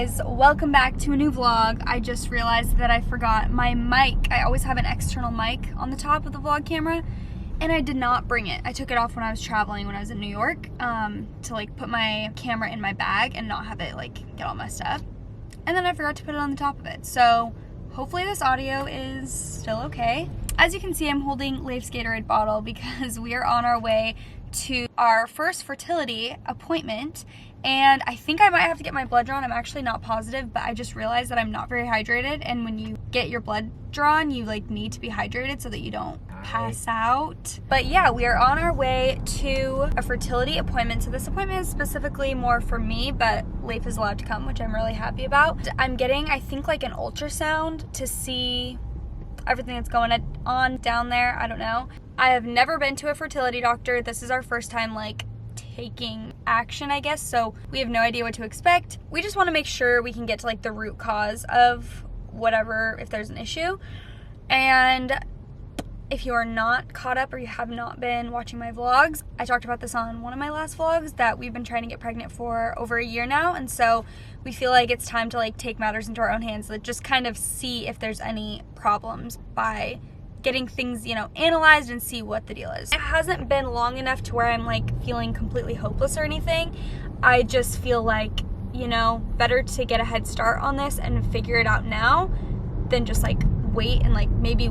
guys, welcome back to a new vlog. I just realized that I forgot my mic. I always have an external mic on the top of the vlog camera and I did not bring it. I took it off when I was traveling when I was in New York to like put my camera in my bag and not have it like get all messed up. And then I forgot to put it on the top of it. So hopefully this audio is still okay. As you can see, I'm holding Leif's Gatorade bottle because we are on our way to our first fertility appointment. And I think I might have to get my blood drawn. I'm actually not positive, but I just realized that I'm not very hydrated. And when you get your blood drawn, you like need to be hydrated so that you don't pass out. But yeah, we are on our way to a fertility appointment. So this appointment is specifically more for me, but Leif is allowed to come, which I'm really happy about. I'm getting, I think, like an ultrasound to see everything that's going on down there. I don't know. I have never been to a fertility doctor. This is our first time like taking action, I guess, so we have no idea what to expect. We just want to make sure we can get to like the root cause of whatever, if there's an issue. And if you are not caught up or you have not been watching my vlogs, I talked about this on one of my last vlogs that we've been trying to get pregnant for over a year now, and so we feel like it's time to like take matters into our own hands, like just kind of see if there's any problems by getting things, you know, analyzed and see what the deal is. It hasn't been long enough to where I'm like feeling completely hopeless or anything. I just feel like, you know, better to get a head start on this and figure it out now than just like wait and like maybe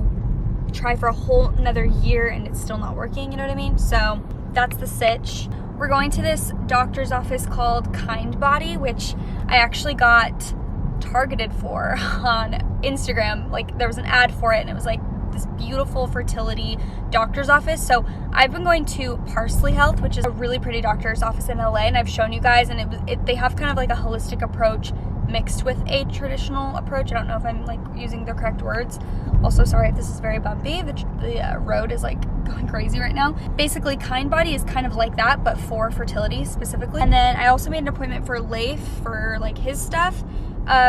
try for a whole another year and it's still not working, you know what I mean? So that's the sitch. We're going to this doctor's office called Kind Body, which I actually got targeted for on Instagram. Like there was an ad for it and it was like this beautiful fertility doctor's office. So I've been going to Parsley Health, which is a really pretty doctor's office in LA, and I've shown you guys, and they have kind of like a holistic approach mixed with a traditional approach. I don't know if I'm like using the correct words. Also, sorry if this is very bumpy. The road is like going crazy right now. Basically, Kind Body is kind of like that, but for fertility specifically. And then I also made an appointment for Leif for like his stuff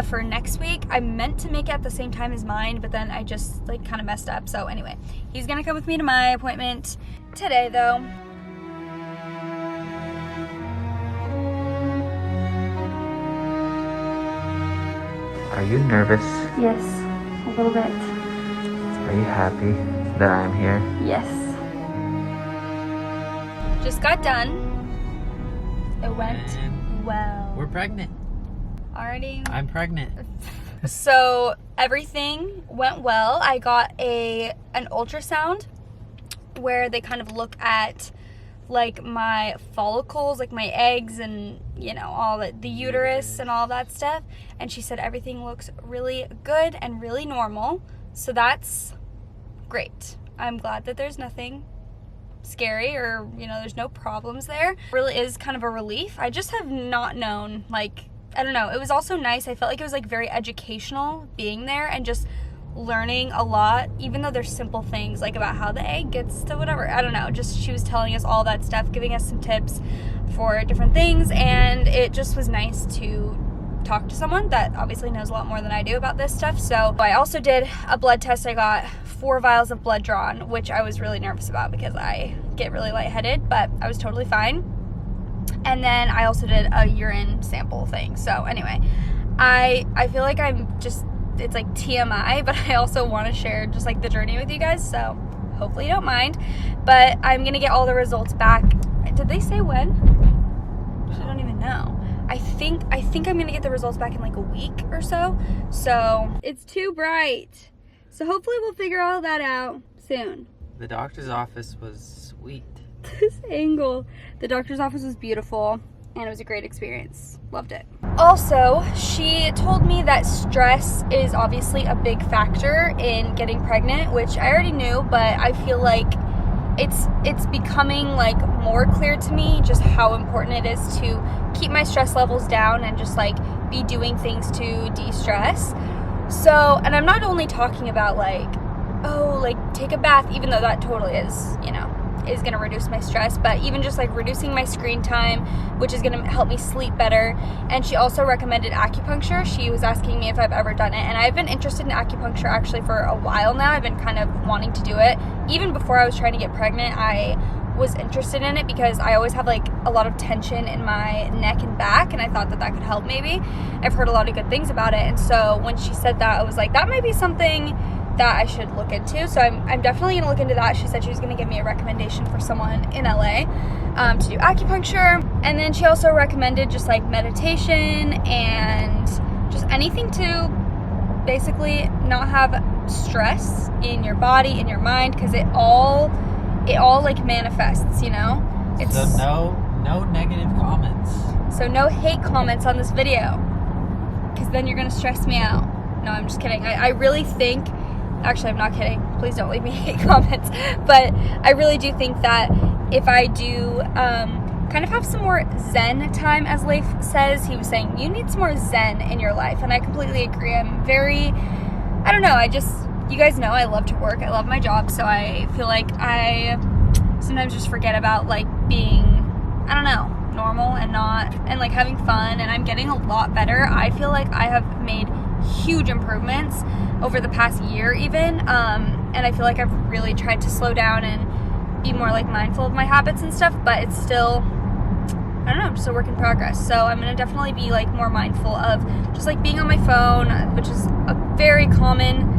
for next week. I meant to make it at the same time as mine, but then I just like kind of messed up. So anyway, he's gonna come with me to my appointment today though. Are you nervous? Yes, a little bit. Are you happy that I'm here? Yes. Just got done. It went well. We're pregnant. Already? I'm pregnant. So everything went well. I got an ultrasound where they kind of look at like my follicles, like my eggs and, you know, all the uterus and all that stuff. And she said everything looks really good and really normal. So that's great. I'm glad that there's nothing scary or, you know, there's no problems there. It really is kind of a relief. I just have not known, like, I don't know. It was also nice. I felt like it was like very educational being there and just learning a lot, even though there's simple things like about how the egg gets to whatever. I don't know. Just she was telling us all that stuff, giving us some tips for different things, and it just was nice to talk to someone that obviously knows a lot more than I do about this stuff. So I also did a blood test. I got 4 vials of blood drawn, which I was really nervous about because I get really lightheaded, but I was totally fine. And then I also did a urine sample thing. So anyway, I feel like I'm just, it's like TMI, but I also want to share just like the journey with you guys. So hopefully you don't mind, but I'm going to get all the results back. Did they say when? I don't even know. I think I'm going to get the results back in like a week or so. So it's too bright. So hopefully we'll figure all that out soon. The doctor's office was sweet. This angle. The doctor's office was beautiful and it was a great experience. Loved it. Also, she told me that stress is obviously a big factor in getting pregnant, which I already knew, but I feel like it's becoming like more clear to me just how important it is to keep my stress levels down and just like be doing things to de-stress. So, and I'm not only talking about like, oh, like take a bath, even though that totally is, you know, is going to reduce my stress, but even just like reducing my screen time, which is going to help me sleep better. And she also recommended acupuncture. She was asking me if I've ever done it, and I've been interested in acupuncture actually for a while now. I've been kind of wanting to do it. Even before I was trying to get pregnant, I was interested in it because I always have like a lot of tension in my neck and back, and I thought that could help maybe. I've heard a lot of good things about it, and so when she said that, I was like, that might be something that I should look into. So I'm definitely gonna look into that. She said she was gonna give me a recommendation for someone in LA to do acupuncture, and then she also recommended just like meditation and just anything to basically not have stress in your body, in your mind, because it all like manifests, you know? So no negative comments. So no hate comments on this video, because then you're gonna stress me out. No, I'm just kidding. I really think, actually I'm not kidding, please don't leave me hate comments, but I really do think that if I do kind of have some more zen time, as Leif says, he was saying you need some more zen in your life, and I completely agree. I'm very, I don't know, you guys know I love to work, I love my job, so I feel like I sometimes just forget about like being, I don't know, normal and like having fun, and I'm getting a lot better. I feel like I have made huge improvements over the past year even, and I feel like I've really tried to slow down and be more like mindful of my habits and stuff, but it's still, I don't know, just a work in progress. So I'm gonna definitely be like more mindful of just like being on my phone, which is a very common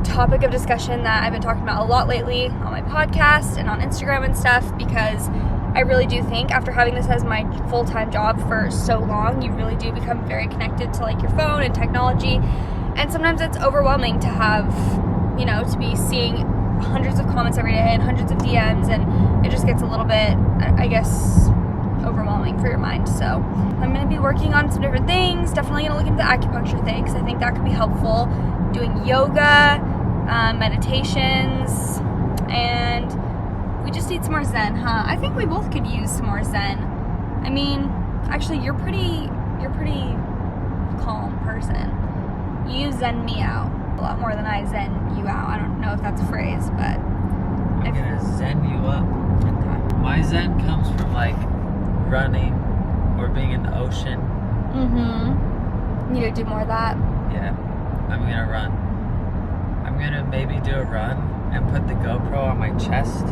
topic of discussion that I've been talking about a lot lately on my podcast and on Instagram and stuff, because I really do think after having this as my full-time job for so long, you really do become very connected to like your phone and technology, and sometimes it's overwhelming to have, you know, to be seeing hundreds of comments every day and hundreds of DMs, and it just gets a little bit, I guess, overwhelming for your mind. So I'm going to be working on some different things, definitely going to look into the acupuncture thing because I think that could be helpful, doing yoga, meditations, and we just need some more zen, huh? I think we both could use some more zen. I mean, actually, you're pretty calm person. You zen me out a lot more than I zen you out. I don't know if that's a phrase, but I'm gonna zen you up. My zen comes from like running or being in the ocean. You need to do more of that. Yeah, I'm gonna run. I'm gonna maybe do a run and put the GoPro on my chest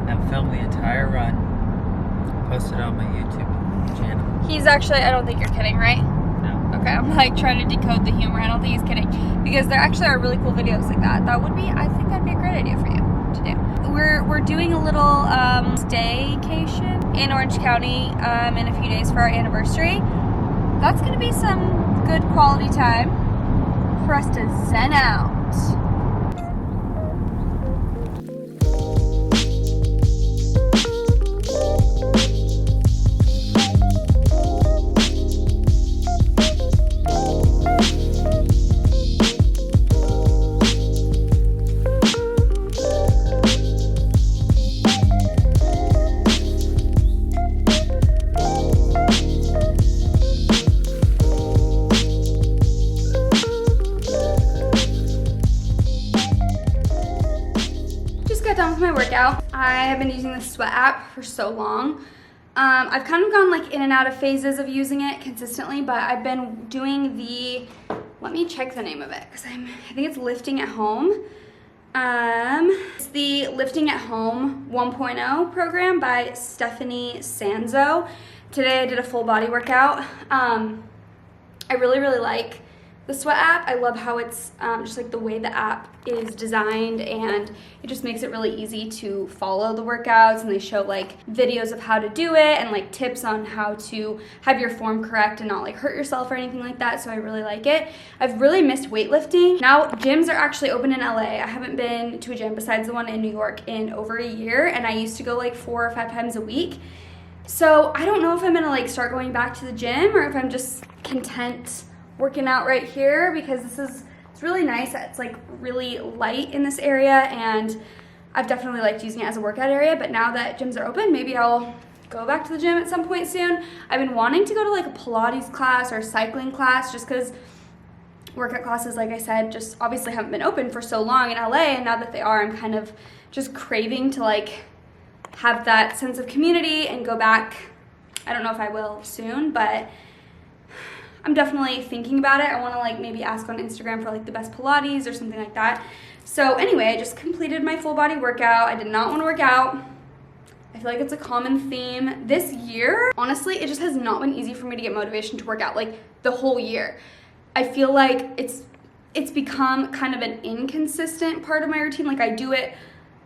and film the entire run, post it on my YouTube channel. He's actually, I don't think you're kidding, right? No. Okay, I'm like trying to decode the humor. I don't think he's kidding, because there actually are really cool videos like that. That would be, I think that'd be a great idea for you to do. We're doing a little staycation in Orange County in a few days for our anniversary. That's gonna be some good quality time for us to zen out. My workout. I have been using the Sweat app for so long. I've kind of gone like in and out of phases of using it consistently, but I've been doing the, let me check the name of it, because I think it's Lifting at Home. It's the Lifting at Home 1.0 program by Stephanie Sanzo. Today I did a full body workout. I really like the Sweat app. I love how it's just like the way the app is designed, and it just makes it really easy to follow the workouts, and they show like videos of how to do it and like tips on how to have your form correct and not like hurt yourself or anything like that, so I really like it. I've really missed weightlifting. Now gyms are actually open in LA. I haven't been to a gym besides the one in New York in over a year, and I used to go like 4 or 5 times a week. So I don't know if I'm gonna like start going back to the gym or if I'm just content working out right here, because it's really nice. It's like really light in this area, and I've definitely liked using it as a workout area, but now that gyms are open, maybe I'll go back to the gym at some point soon. I've been wanting to go to like a Pilates class or a cycling class, just because workout classes, like I said, just obviously haven't been open for so long in LA, and now that they are, I'm kind of just craving to like have that sense of community and go back. I don't know if I will soon, but I'm definitely thinking about it. I want to like maybe ask on Instagram for like the best Pilates or something like that. So anyway, I just completed my full body workout. I did not want to work out. I feel like it's a common theme this year. Honestly, it just has not been easy for me to get motivation to work out, like the whole year. I feel like it's become kind of an inconsistent part of my routine. Like I do it,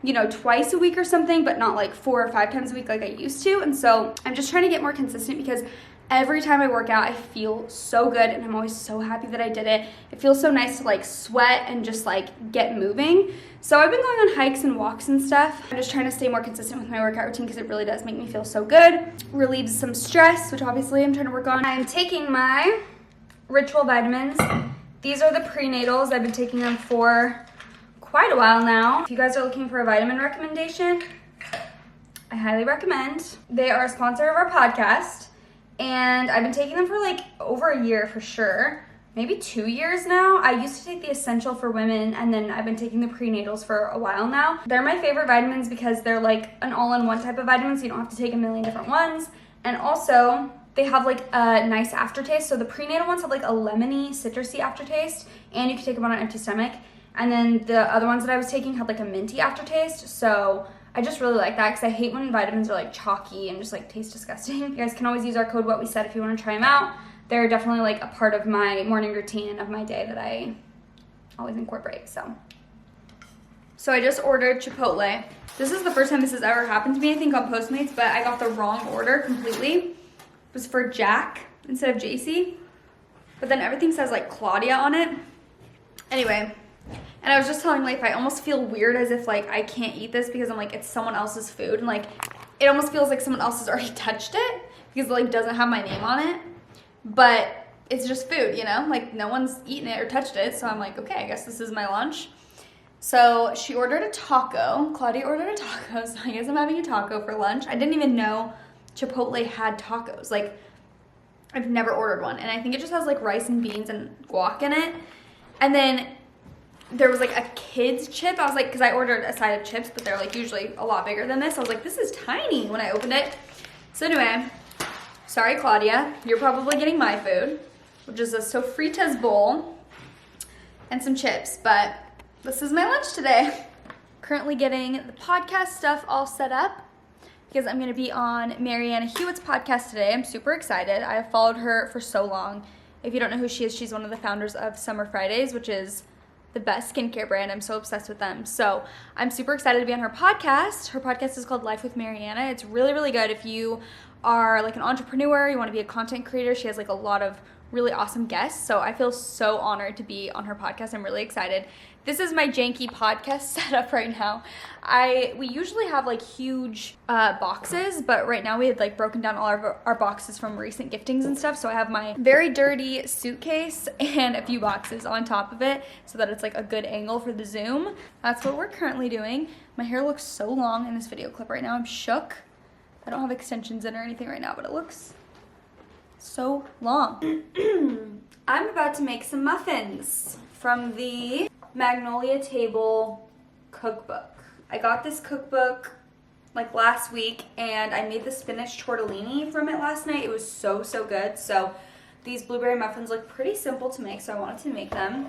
you know, twice a week or something, but not like 4 or 5 times a week like I used to. And so I'm just trying to get more consistent because every time I work out, I feel so good and I'm always so happy that I did it. It feels so nice to like sweat and just like get moving. So I've been going on hikes and walks and stuff. I'm just trying to stay more consistent with my workout routine because it really does make me feel so good. Relieves some stress, which obviously I'm trying to work on. I'm taking my Ritual vitamins. These are the prenatals. I've been taking them for quite a while now. If you guys are looking for a vitamin recommendation, I highly recommend. They are a sponsor of our podcast. And I've been taking them for like over a year for sure, maybe 2 years now. I used to take the Essential for Women, and then I've been taking the prenatals for a while now. They're my favorite vitamins because they're like an all-in-one type of vitamin, so you don't have to take a million different ones. And also, they have like a nice aftertaste. So the prenatal ones have like a lemony, citrusy aftertaste, and you can take them on an empty stomach. And then the other ones that I was taking had like a minty aftertaste. So I just really like that because I hate when vitamins are like chalky and just like taste disgusting. You guys can always use our code WhatWeSaid if you want to try them out. They're definitely like a part of my morning routine of my day that I always incorporate. So I just ordered Chipotle. This is the first time this has ever happened to me, I think, on Postmates, but I got the wrong order completely. It was for Jack instead of Jaci, but then everything says like Claudia on it. Anyway. And I was just telling Leif, I almost feel weird as if like I can't eat this because I'm like, it's someone else's food. And like, it almost feels like someone else has already touched it because it like doesn't have my name on it. But it's just food, you know? Like no one's eaten it or touched it. So I'm like, okay, I guess this is my lunch. So she ordered a taco. Claudia ordered a taco. So I guess I'm having a taco for lunch. I didn't even know Chipotle had tacos. Like I've never ordered one. And I think it just has like rice and beans and guac in it. And then there was like a kid's chip. I was like, because I ordered a side of chips, but they're like usually a lot bigger than this. I was like, this is tiny when I opened it. So anyway, sorry Claudia, you're probably getting my food, which is a sofritas bowl and some chips, but this is my lunch today. Currently getting the podcast stuff all set up because I'm going to be on Marianna Hewitt's podcast today. I'm super excited. I have followed her for so long. If you don't know who she is, she's one of the founders of Summer Fridays, which is the best skincare brand. I'm so obsessed with them. So I'm super excited to be on her podcast. Her podcast is called Life with Marianna. It's really, really good. If you are like an entrepreneur, you want to be a content creator, she has like a lot of really awesome guests. So I feel so honored to be on her podcast. I'm really excited. This is my janky podcast setup right now. We usually have like huge boxes, but right now we had like broken down all our boxes from recent giftings and stuff. So I have my very dirty suitcase and a few boxes on top of it so that it's like a good angle for the zoom. That's what we're currently doing. My hair looks so long in this video clip right now. I'm shook. I don't have extensions in or anything right now, but it looks so long. I'm about to make some muffins from the Magnolia Table cookbook. I got this cookbook like last week and I made the spinach tortellini from it last night. It was so good. So these blueberry muffins look pretty simple to make, so I wanted to make them.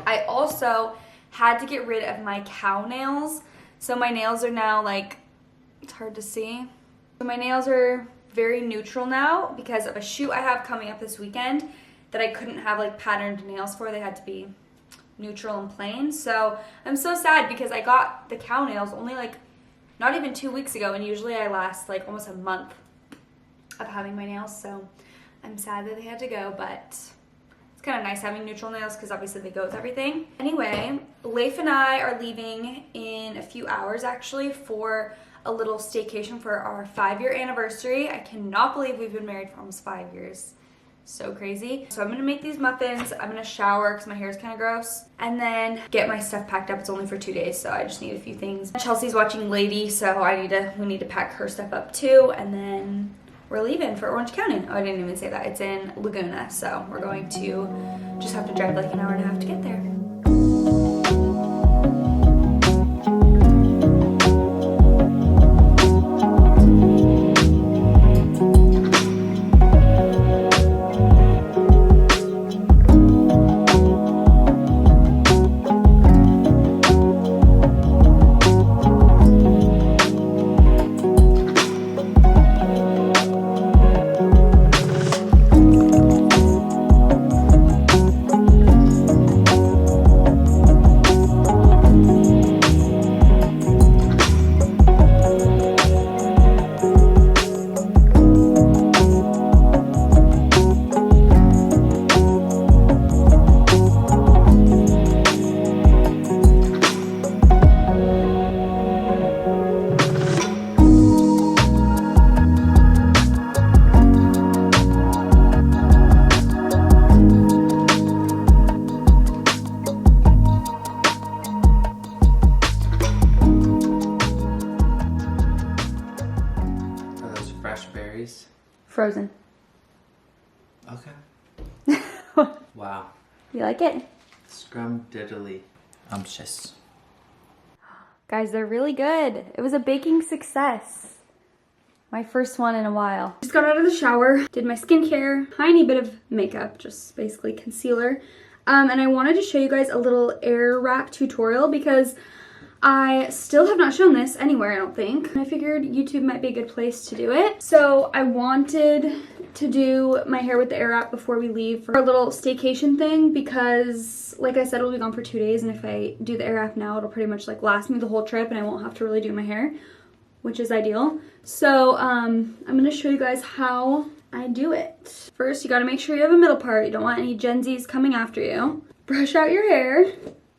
I also had to get rid of my cow nails. So my nails are now like, it's hard to see. So my nails are very neutral now because of a shoot I have coming up this weekend that I couldn't have like patterned nails for. They had to be neutral and plain. So I'm so sad because I got the cow nails only like not even 2 weeks ago, and usually I last like almost a month of having my nails. So I'm sad that they had to go, but it's kind of nice having neutral nails because obviously they go with everything. Anyway, Leif and I are leaving in a few hours actually for a little staycation for our 5-year anniversary. I cannot believe we've been married for almost 5 years. So crazy. So I'm gonna make these muffins. I'm gonna shower because my hair is kind of gross, and then get my stuff packed up. It's only for 2 days, so I just need a few things. Chelsea's watching Lady, so we need to pack her stuff up too, and then we're leaving for Orange County. Oh, I didn't even say that. It's in Laguna, so we're going to just have to drive like an hour and a half to get there. Frozen. Okay. Wow. You like it? Scrumdiddly. Umptious. Guys, they're really good. It was a baking success. My first one in a while. Just got out of the shower, did my skincare, tiny bit of makeup, just basically concealer. And I wanted to show you guys a little air wrap tutorial because I still have not shown this anywhere, I don't think. And I figured YouTube might be a good place to do it. So I wanted to do my hair with the air wrap before we leave for a little staycation thing because, like I said, it'll be gone for 2 days, and if I do the air wrap now, it'll pretty much like last me the whole trip and I won't have to really do my hair, which is ideal. So I'm gonna show you guys how I do it. First, you gotta make sure you have a middle part. You don't want any Gen Zs coming after you. Brush out your hair.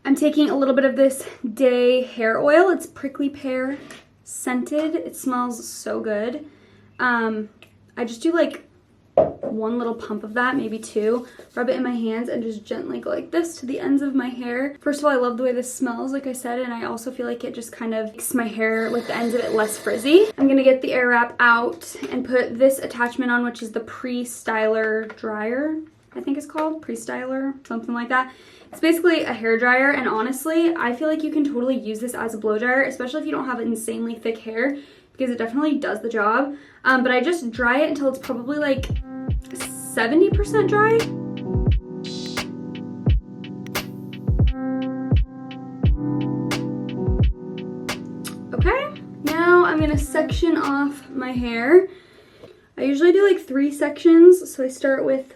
I'm taking a little bit of this Day hair oil. It's prickly pear scented. It smells so good. I just do like 1 little pump of that, maybe 2. Rub it in my hands and just gently go like this to the ends of my hair. First of all, I love the way this smells, like I said, and I also feel like it just kind of makes my hair with the ends of it less frizzy. I'm gonna get the air wrap out and put this attachment on, which is the pre-styler dryer, I think it's called, pre-styler, something like that. It's basically a hair dryer, and honestly, I feel like you can totally use this as a blow dryer, especially if you don't have insanely thick hair, because it definitely does the job. But I just dry it until it's probably like 70% dry. Okay, now I'm gonna section off my hair. I usually do like 3 sections, so I start with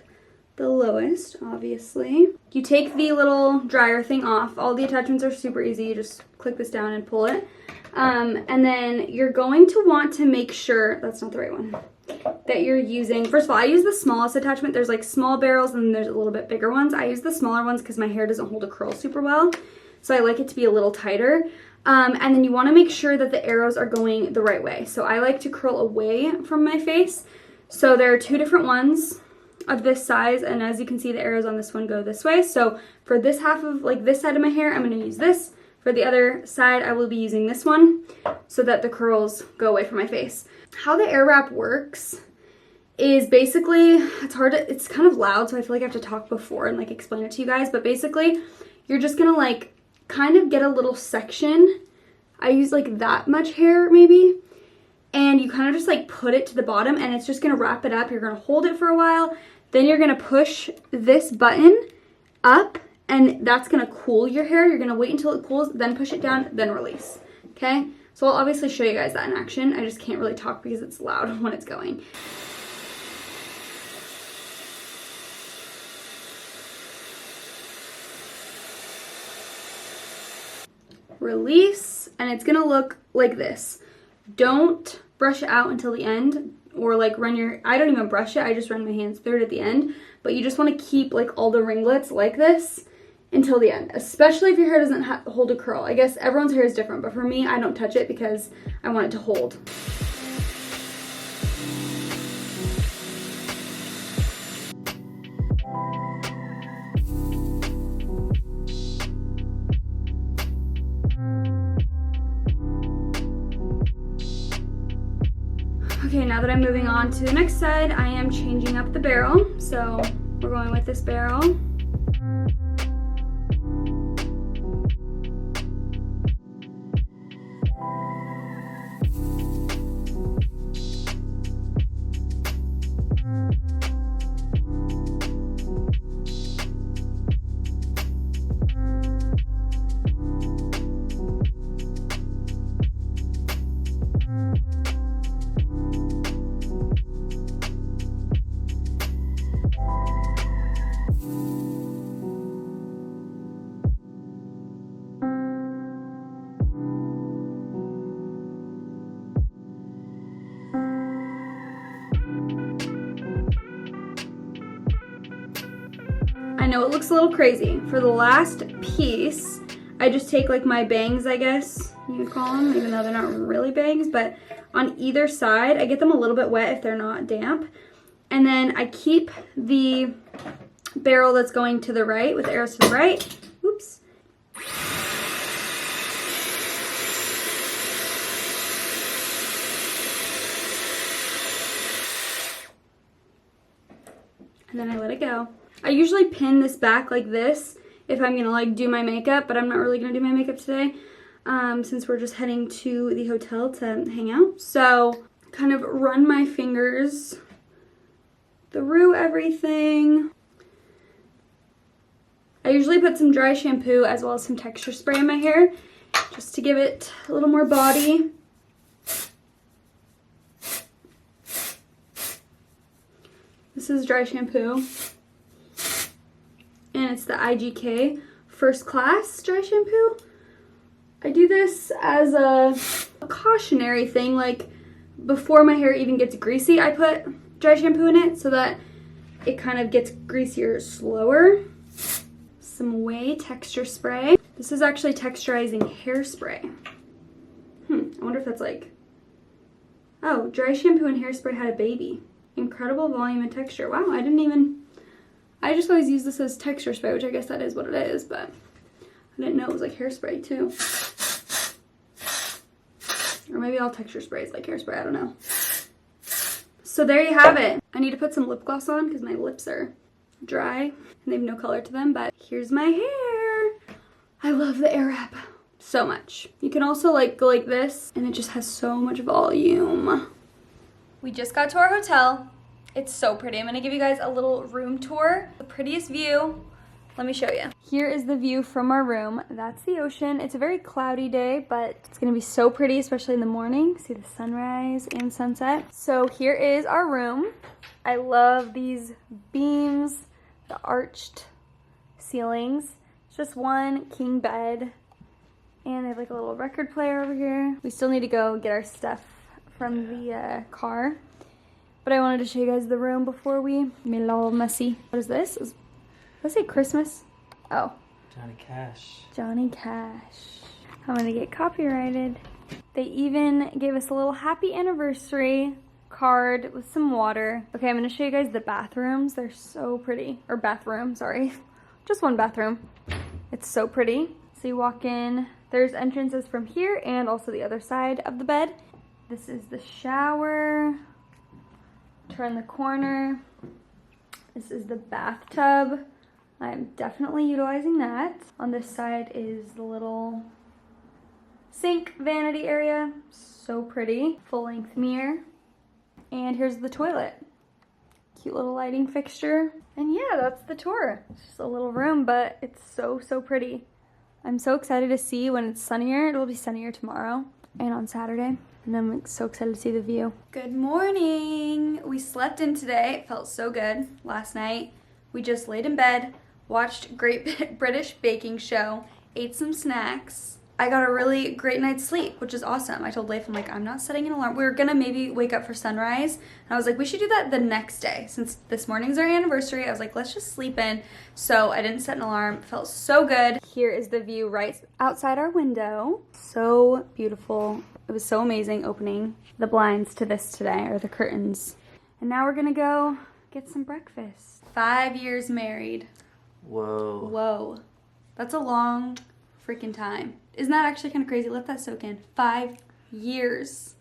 the lowest, obviously. You take the little dryer thing off. All the attachments are super easy. You just click this down and pull it. And then you're going to want to make sure, that's not the right one, that you're using, first of all, I use the smallest attachment. There's like small barrels and then there's a little bit bigger ones. I use the smaller ones because my hair doesn't hold a curl super well. So I like it to be a little tighter. And then you want to make sure that the arrows are going the right way. So I like to curl away from my face. So there are 2 different ones of this size, and as you can see, the arrows on this one go this way. So for this half of like this side of my hair, I'm going to use this. For the other side, I will be using this one so that the curls go away from my face. How the air wrap works is basically, it's kind of loud, so I feel like I have to talk before and like explain it to you guys, but basically you're just gonna like kind of get a little section. I use like that much hair maybe, and you kind of just like put it to the bottom and it's just gonna wrap it up. You're gonna hold it for a while, then you're gonna push this button up and that's gonna cool your hair. You're gonna wait until it cools, then push it down, then release, okay? So I'll obviously show you guys that in action. I just can't really talk because it's loud when it's going. Release, and it's gonna look like this. Don't brush it out until the end, or like I don't even brush it, I just run my hands through it at the end, but you just wanna keep like all the ringlets like this until the end, especially if your hair doesn't hold a curl. I guess everyone's hair is different, but for me, I don't touch it because I want it to hold. Okay, now that I'm moving on to the next side, I am changing up the barrel. So we're going with this barrel. I know it looks a little crazy. For the last piece, I just take like my bangs, I guess you could call them, even though they're not really bangs, but on either side, I get them a little bit wet if they're not damp. And then I keep the barrel that's going to the right with the arrows to the right. Oops. then I let it go. I usually pin this back like this if I'm gonna like do my makeup, but I'm not really gonna do my makeup today since we're just heading to the hotel to hang out. So kind of run my fingers through everything. I usually put some dry shampoo as well as some texture spray in my hair just to give it a little more body. This is dry shampoo, and it's the IGK First Class dry shampoo. I do this as a cautionary thing, like before my hair even gets greasy, I put dry shampoo in it so that it kind of gets greasier slower. Some Way texture spray. This is actually texturizing hairspray. I wonder if that's like, oh, dry shampoo and hairspray had a baby. Incredible volume and texture. Wow, I just always use this as texture spray, which I guess that is what it is, but I didn't know it was like hairspray too. Or maybe all texture spray is like hairspray, I don't know. So there you have it. I need to put some lip gloss on because my lips are dry and they have no color to them, but here's my hair. I love the Airwrap so much. You can also like go like this and it just has so much volume. We just got to our hotel. It's so pretty. I'm gonna give you guys a little room tour. The prettiest view. Let me show you. Here is the view from our room. That's the ocean. It's a very cloudy day, but it's gonna be so pretty, especially in the morning. See the sunrise and sunset. So here is our room. I love these beams, the arched ceilings. It's just one king bed, and they have like a little record player over here. We still need to go get our stuff from the car, but I wanted to show you guys the room before we made it all messy. What is this? Let's say Christmas. Oh, Johnny Cash. Johnny Cash. I'm gonna get copyrighted. They even gave us a little happy anniversary card with some water. Okay, I'm gonna show you guys the bathrooms. They're so pretty. Or bathroom, sorry. Just one bathroom. It's so pretty. So you walk in, there's entrances from here and also the other side of the bed. This is the shower. Turn the corner. This is the bathtub. I'm definitely utilizing that. On this side is the little sink vanity area. So pretty. Full length mirror. And here's the toilet. Cute little lighting fixture. And yeah, that's the tour. It's just a little room, but it's so, so pretty. I'm so excited to see when it's sunnier. It'll be sunnier tomorrow and on Saturday. And I'm so excited to see the view. Good morning. We slept in today. It felt so good last night. We just laid in bed, watched Great British Baking Show, ate some snacks. I got a really great night's sleep, which is awesome. I told Leif, I'm like, I'm not setting an alarm. We were gonna maybe wake up for sunrise. And I was like, we should do that the next day. Since this morning's our anniversary, I was like, let's just sleep in. So I didn't set an alarm. It felt so good. Here is the view right outside our window. So beautiful. It was so amazing opening the blinds to this today, or the curtains. And now we're gonna go get some breakfast. 5 years married. Whoa. Whoa. That's a long freaking time. Isn't that actually kind of crazy? Let that soak in. 5 years.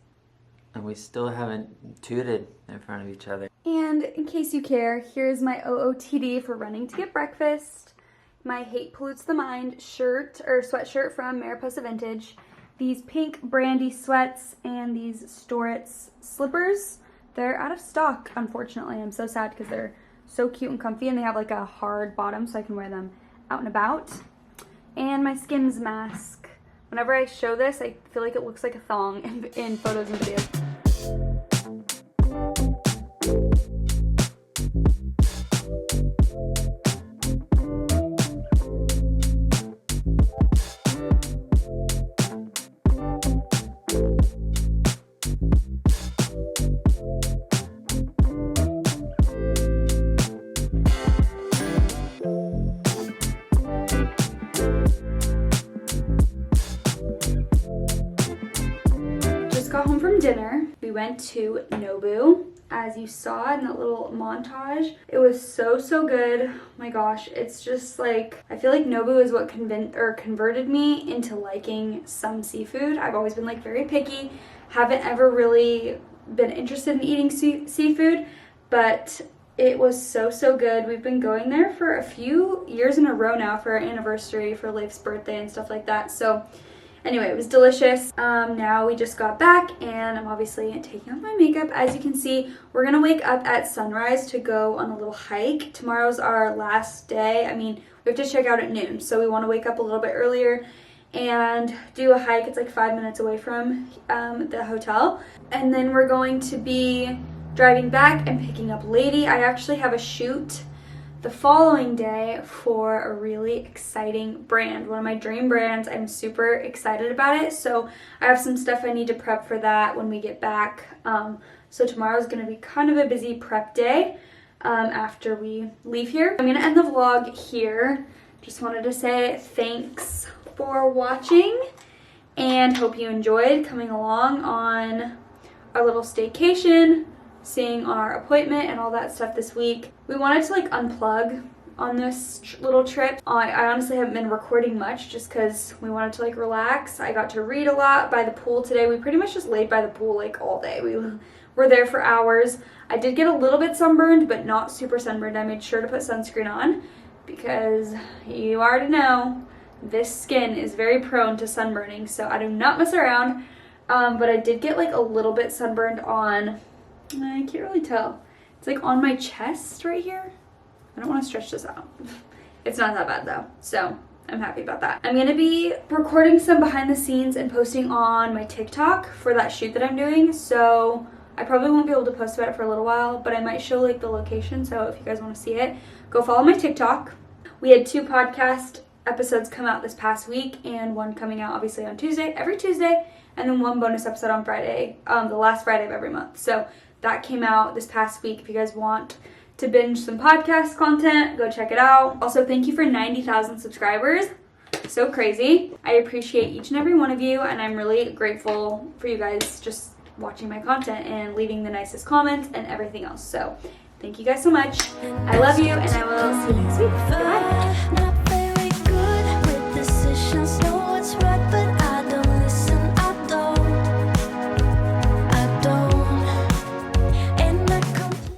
And we still haven't tooted in front of each other. And in case you care, here's my OOTD for running to get breakfast. My Hate Pollutes the Mind shirt, or sweatshirt from Mariposa Vintage. These pink brandy sweats and these Storitz slippers. They're out of stock, unfortunately. I'm so sad because they're so cute and comfy, and they have like a hard bottom so I can wear them out and about. And my Skims mask. Whenever I show this, I feel like it looks like a thong in photos and videos. Got home from dinner. We went to Nobu, as you saw in that little montage. It was so, so good. Oh my gosh, it's just like, I feel like Nobu is what converted me into liking some seafood. I've always been like very picky, haven't ever really been interested in eating seafood, but It was so good. We've been going there for a few years in a row now for our anniversary, for Leif's birthday and stuff like that. So anyway, it was delicious. Now we just got back and I'm obviously taking off my makeup. As you can see, we're gonna wake up at sunrise to go on a little hike. Tomorrow's our last day. I mean, we have to check out at noon, so we want to wake up a little bit earlier and do a hike. It's like 5 minutes away from the hotel. And then we're going to be driving back and picking up Lady. I actually have a shoot the following day for a really exciting brand, one of my dream brands. I'm super excited about it, so I have some stuff I need to prep for that when we get back. So tomorrow's gonna be kind of a busy prep day after we leave here. I'm gonna end the vlog here. Just wanted to say thanks for watching and hope you enjoyed coming along on our little staycation, seeing our appointment and all that stuff this week. We wanted to like unplug on this little trip. I honestly haven't been recording much just because we wanted to like relax. I got to read a lot by the pool today. We pretty much just laid by the pool like all day. We were there for hours. I did get a little bit sunburned, but not super sunburned. I made sure to put sunscreen on because you already know this skin is very prone to sunburning, so I do not mess around. But I did get like a little bit sunburned on, I can't really tell. It's like on my chest right here. I don't want to stretch this out. It's not that bad though, so I'm happy about that. I'm gonna be recording some behind the scenes and posting on my TikTok for that shoot that I'm doing, so I probably won't be able to post about it for a little while, but I might show like the location, so if you guys want to see it, go follow my TikTok. We had 2 podcast episodes come out this past week and one coming out obviously on Tuesday, every Tuesday, and then 1 bonus episode on Friday, the last Friday of every month. So that came out this past week. If you guys want to binge some podcast content, go check it out. Also, thank you for 90,000 subscribers. So crazy. I appreciate each and every one of you, and I'm really grateful for you guys just watching my content and leaving the nicest comments and everything else. So thank you guys so much. I love you, and I will see you next week. Goodbye.